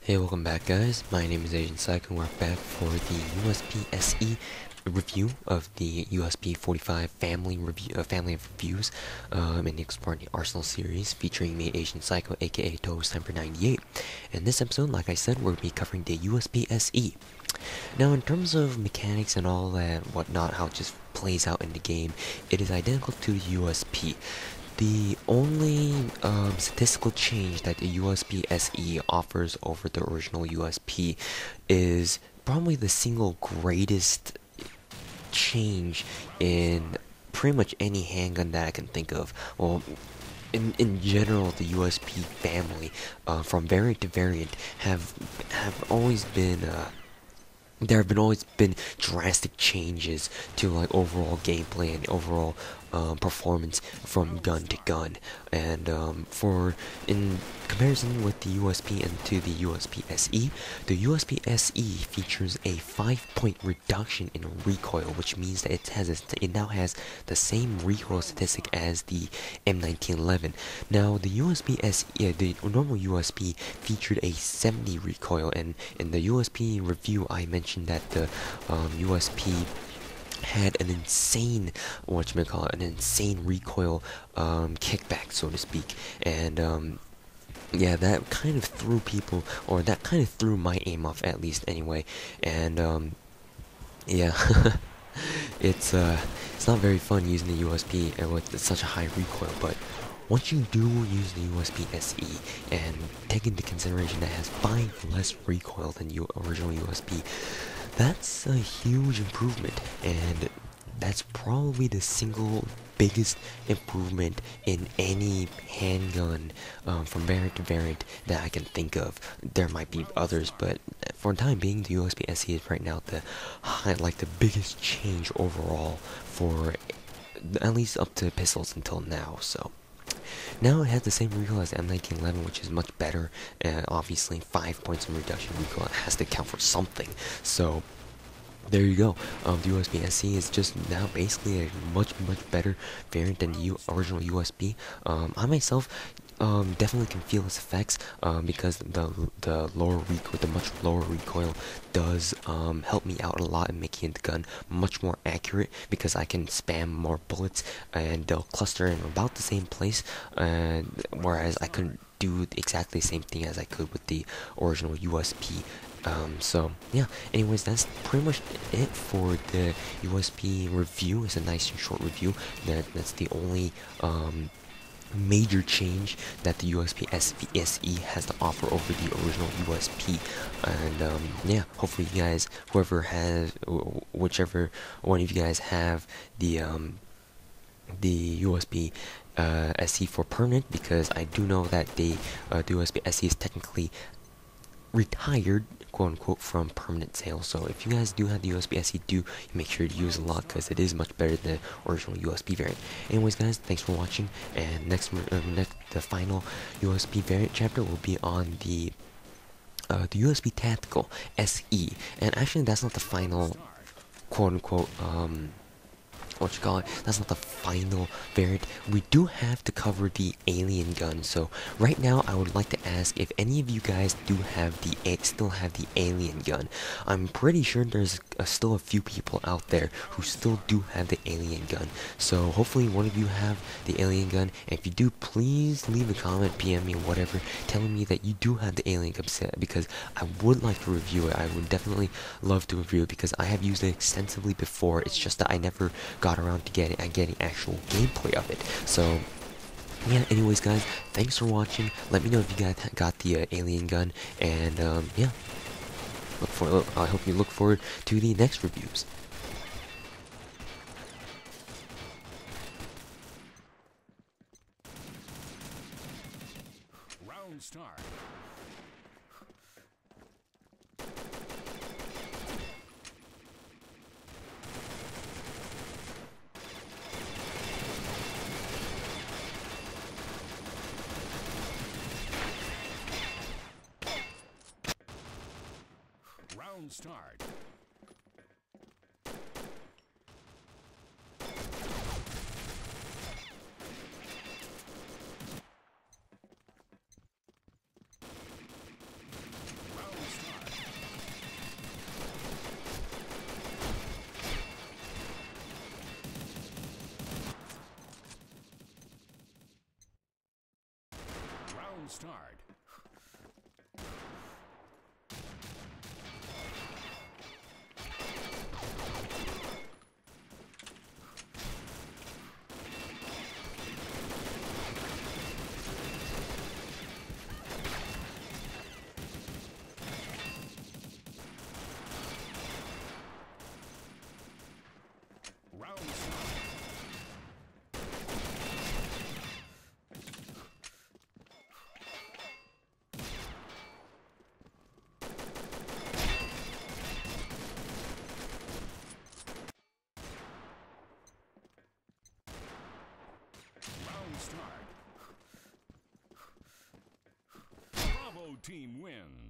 Hey, welcome back guys, my name is Asian Psycho and we're back for the USP SE review of the USP 45 family of reviews in the Exploring the Arsenal series featuring me, Asian Psycho, aka ToTheIdiotMobile. In this episode, like I said, we're going to be covering the USP SE. Now, in terms of mechanics and all that whatnot, how it just plays out in the game, it is identical to the USP. The only statistical change that the USP SE offers over the original USP is probably the single greatest change in pretty much any handgun that I can think of. Well, in general, the USP family, from variant to variant, have always been there have always been drastic changes to like overall gameplay and overall performance from gun to gun. And for in comparison with the USP and to the USP SE, the USP SE features a 5-point reduction in recoil, which means that it now has the same recoil statistic as the M1911. Now the USP SE, the normal USP featured a 70 recoil, and in the USP review I mentioned that the USP had an insane an insane recoil kickback, so to speak. And yeah, that kind of threw people, or that kind of threw my aim off, at least anyway. And yeah, it's not very fun using the USP with such a high recoil, but once you do use the USP SE and take into consideration that it has 5 less recoil than original USP, that's a huge improvement, and that's probably the single biggest improvement in any handgun from variant to variant that I can think of. There might be others, but for the time being, the USP SE is right now the biggest change overall for at least up to pistols until now. So now it has the same recoil as the M1911, which is much better. Obviously, 5 points in reduction recoil, it has to count for something. So there you go. The USP SE is just now basically a much better variant than the original USP. I myself definitely can feel its effects because the much lower recoil does help me out a lot in making the gun much more accurate, because I can spam more bullets and they'll cluster in about the same place, whereas I couldn't do exactly the same thing as I could with the original USP. So yeah, anyways, that's pretty much it for the USP review. It's a nice and short review. That's the only major change that the USP SE has to offer over the original USP. And yeah, hopefully you guys, whichever one of you guys have the USP SE for permanent, because I do know that the USP SE is technically retired, quote unquote, from permanent sale. So if you guys do have the USP SE, do make sure to use it a lot, because it is much better than the original USP variant. Anyways guys, thanks for watching, and the final USP variant chapter will be on the USP Tactical SE. And actually that's not the final, quote unquote, that's not the final variant. We do have to cover the alien gun. So right now I would like to ask if any of you guys still have the alien gun. I'm pretty sure there's still a few people out there who still do have the alien gun. So hopefully one of you have the alien gun, and if you do, please leave a comment, PM me, whatever, telling me that you do have the alien gun set, because I would like to review it. I would definitely love to review it, because I have used it extensively before. It's just that I never got around to getting actual gameplay of it. So yeah, anyways guys, thanks for watching. Let me know if you guys got the alien gun, and yeah, I hope you look forward to the next reviews. Round start. Round start. start. Round start. Round start. Bravo team wins.